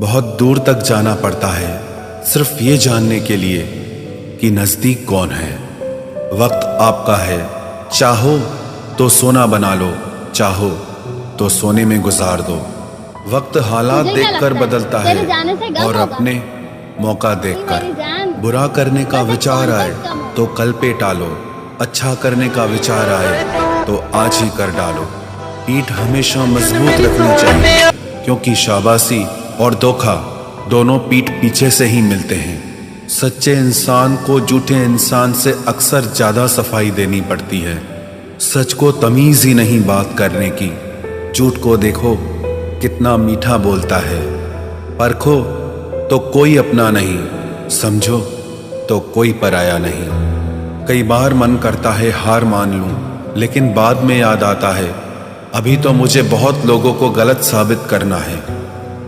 बहुत दूर तक जाना पड़ता है सिर्फ ये जानने के लिए कि नजदीक कौन है। वक्त आपका है, चाहो तो सोना बना लो, चाहो तो सोने में गुजार दो। वक्त हालात देखकर बदलता है और अपने मौका देखकर। बुरा करने का विचार आए तो कल पे टालो, अच्छा करने का विचार आए तो आज ही कर डालो। पीठ हमेशा मजबूत रखनी चाहिए, क्योंकि शाबाशी और धोखा दोनों पीठ पीछे से ही मिलते हैं। सच्चे इंसान को झूठे इंसान से अक्सर ज्यादा सफाई देनी पड़ती है। सच को तमीज ही नहीं बात करने की। झूठ को देखो कितना मीठा बोलता है। परखो तो कोई अपना नहीं, समझो तो कोई पराया नहीं। कई बार मन करता है हार मान लूं, लेकिन बाद में याद आता है अभी तो मुझे बहुत लोगों को गलत साबित करना है।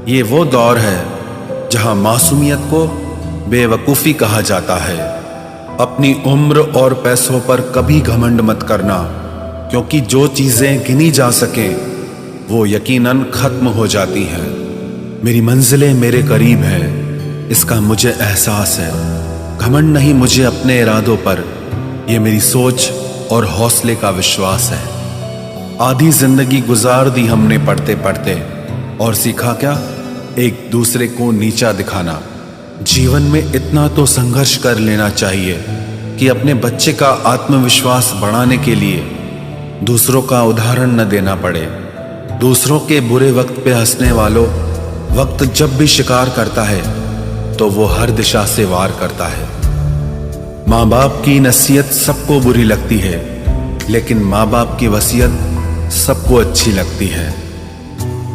ये वो दौर है जहां मासूमियत को बेवकूफ़ी कहा जाता है। अपनी उम्र और पैसों पर कभी घमंड मत करना, क्योंकि जो चीज़ें गिनी जा सकें वो यकीनन खत्म हो जाती हैं। मेरी मंजिलें मेरे करीब हैं, इसका मुझे एहसास है। घमंड नहीं मुझे अपने इरादों पर, ये मेरी सोच और हौसले का विश्वास है। आधी जिंदगी गुजार दी हमने पढ़ते पढ़ते, और सीखा क्या? एक दूसरे को नीचा दिखाना। जीवन में इतना तो संघर्ष कर लेना चाहिए कि अपने बच्चे का आत्मविश्वास बढ़ाने के लिए दूसरों का उदाहरण न देना पड़े। दूसरों के बुरे वक्त पे हंसने वालों, वक्त जब भी शिकार करता है तो वो हर दिशा से वार करता है। माँ बाप की नसीहत सबको बुरी लगती है, लेकिन माँ बाप की वसीयत सबको अच्छी लगती है।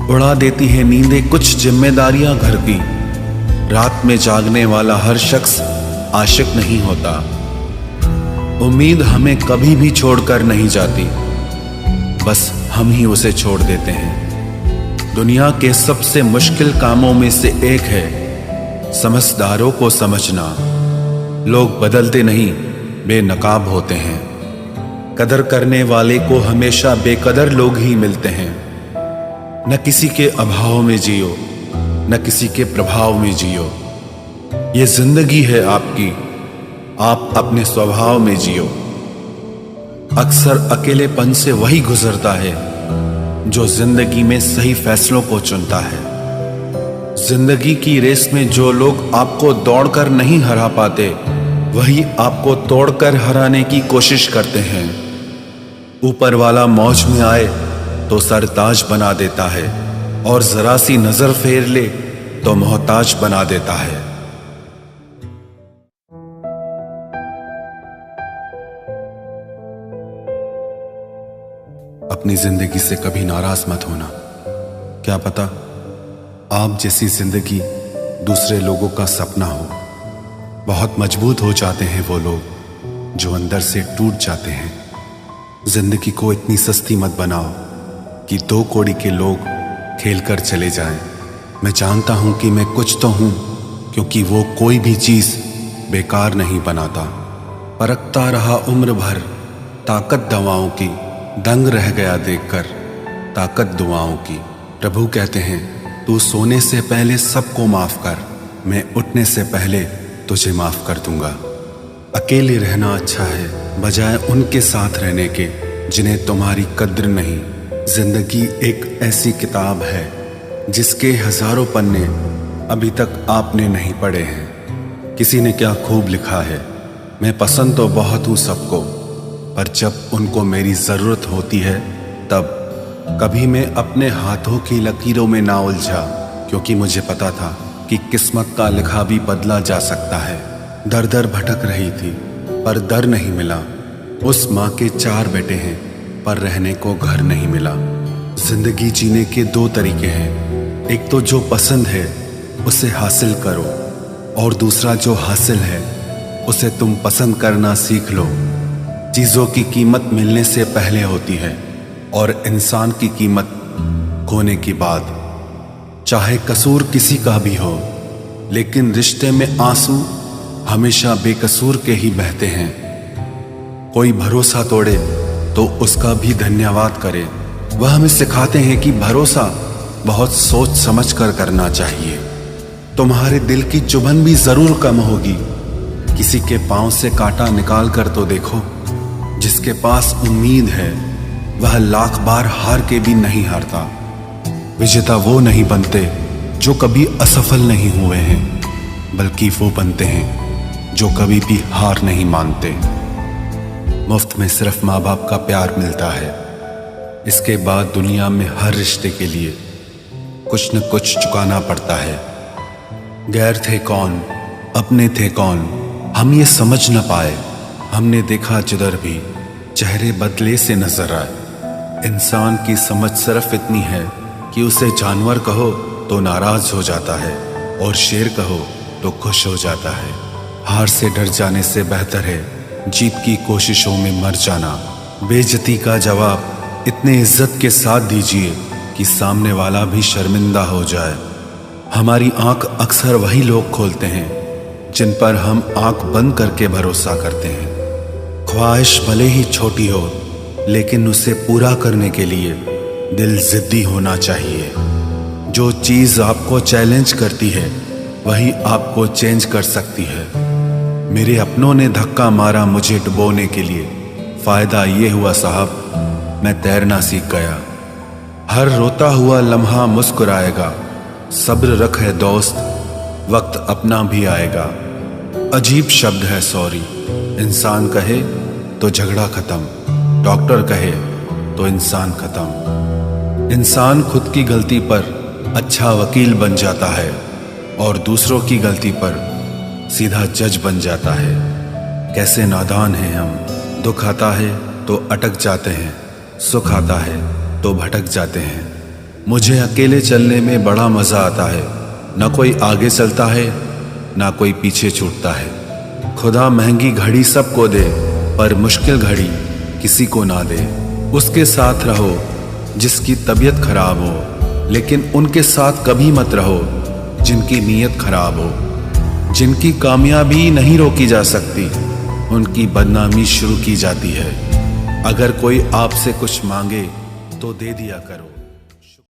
उड़ा देती है नींदें कुछ जिम्मेदारियां घर की। रात में जागने वाला हर शख्स आशिक नहीं होता। उम्मीद हमें कभी भी छोड़कर नहीं जाती, बस हम ही उसे छोड़ देते हैं। दुनिया के सबसे मुश्किल कामों में से एक है समझदारों को समझना। लोग बदलते नहीं, बेनकाब होते हैं। कदर करने वाले को हमेशा बेकदर लोग ही मिलते हैं। न किसी के अभाव में जियो, न किसी के प्रभाव में जियो। ये जिंदगी है आपकी, आप अपने स्वभाव में जियो। अक्सर अकेलेपन से वही गुजरता है जो जिंदगी में सही फैसलों को चुनता है। जिंदगी की रेस में जो लोग आपको दौड़कर नहीं हरा पाते, वही आपको तोड़कर हराने की कोशिश करते हैं। ऊपर वाला मौज में आए तो सरताज बना देता है, और जरा सी नजर फेर ले तो मोहताज बना देता है। अपनी जिंदगी से कभी नाराज मत होना। क्या पता आप जैसी जिंदगी दूसरे लोगों का सपना हो। बहुत मजबूत हो जाते हैं वो लोग जो अंदर से टूट जाते हैं। जिंदगी को इतनी सस्ती मत बनाओ कि दो कौड़ी के लोग खेल कर चले जाएं। मैं जानता हूं कि मैं कुछ तो हूं, क्योंकि वो कोई भी चीज बेकार नहीं बनाता। परखता रहा उम्र भर ताकत दवाओं की, दंग रह गया देखकर ताकत दुआओं की। प्रभु कहते हैं तू सोने से पहले सबको माफ कर, मैं उठने से पहले तुझे माफ कर दूंगा। अकेले रहना अच्छा है बजाय उनके साथ रहने के जिन्हें तुम्हारी कद्र नहीं। जिंदगी एक ऐसी किताब है जिसके हजारों पन्ने अभी तक आपने नहीं पढ़े हैं। किसी ने क्या खूब लिखा है, मैं पसंद तो बहुत हूँ सबको, पर जब उनको मेरी जरूरत होती है तब। कभी मैं अपने हाथों की लकीरों में ना उलझा, क्योंकि मुझे पता था कि किस्मत का लिखा भी बदला जा सकता है। दर दर भटक रही थी पर दर नहीं मिला। उस माँ के 4 बेटे हैं पर रहने को घर नहीं मिला। जिंदगी जीने के 2 तरीके हैं, एक तो जो पसंद है उसे हासिल करो, और दूसरा जो हासिल है उसे तुम पसंद करना सीख लो। चीजों की कीमत मिलने से पहले होती है और इंसान की कीमत खोने के बाद। चाहे कसूर किसी का भी हो, लेकिन रिश्ते में आंसू हमेशा बेकसूर के ही बहते हैं। कोई भरोसा तोड़े तो उसका भी धन्यवाद करे। वह हमें सिखाते हैं कि भरोसा बहुत सोच समझ कर करना चाहिए। तुम्हारे दिल की चुभन भी जरूर कम होगी। किसी के पांव से कांटा निकाल कर तो देखो। जिसके पास उम्मीद है वह लाख बार हार के भी नहीं हारता। विजेता वो नहीं बनते जो कभी असफल नहीं हुए हैं, बल्कि वो बनते हैं जो कभी भी हार नहीं मानते। मुफ्त में सिर्फ माँ बाप का प्यार मिलता है। इसके बाद दुनिया में हर रिश्ते के लिए कुछ न कुछ चुकाना पड़ता है। गैर थे कौन, अपने थे कौन, हम ये समझ न पाए। हमने देखा जिधर भी चेहरे बदले से नजर आए। इंसान की समझ सिर्फ इतनी है कि उसे जानवर कहो तो नाराज हो जाता है और शेर कहो तो खुश हो जाता है। हार से डर जाने से बेहतर है जीत की कोशिशों में मर जाना। बेइज्जती का जवाब इतने इज्जत के साथ दीजिए कि सामने वाला भी शर्मिंदा हो जाए। हमारी आंख अक्सर वही लोग खोलते हैं जिन पर हम आंख बंद करके भरोसा करते हैं। ख्वाहिश भले ही छोटी हो, लेकिन उसे पूरा करने के लिए दिल जिद्दी होना चाहिए। जो चीज़ आपको चैलेंज करती है वही आपको चेंज कर सकती है। मेरे अपनों ने धक्का मारा मुझे डुबोने के लिए। फायदा ये हुआ साहब, मैं तैरना सीख गया। हर रोता हुआ लम्हा मुस्कुराएगा। सब्र रख है दोस्त, वक्त अपना भी आएगा। अजीब शब्द है सॉरी। इंसान कहे तो झगड़ा खत्म, डॉक्टर कहे तो इंसान खत्म। इंसान खुद की गलती पर अच्छा वकील बन जाता है और दूसरों की गलती पर सीधा जज बन जाता है। कैसे नादान हैं हम। दुख आता है तो अटक जाते हैं, सुख आता है तो भटक जाते हैं। मुझे अकेले चलने में बड़ा मजा आता है। ना कोई आगे चलता है ना कोई पीछे छूटता है। खुदा महंगी घड़ी सबको दे, पर मुश्किल घड़ी किसी को ना दे। उसके साथ रहो जिसकी तबीयत खराब हो, लेकिन उनके साथ कभी मत रहो जिनकी नीयत खराब हो। जिनकी कामयाबी नहीं रोकी जा सकती, उनकी बदनामी शुरू की जाती है। अगर कोई आपसे कुछ मांगे तो दे दिया करो।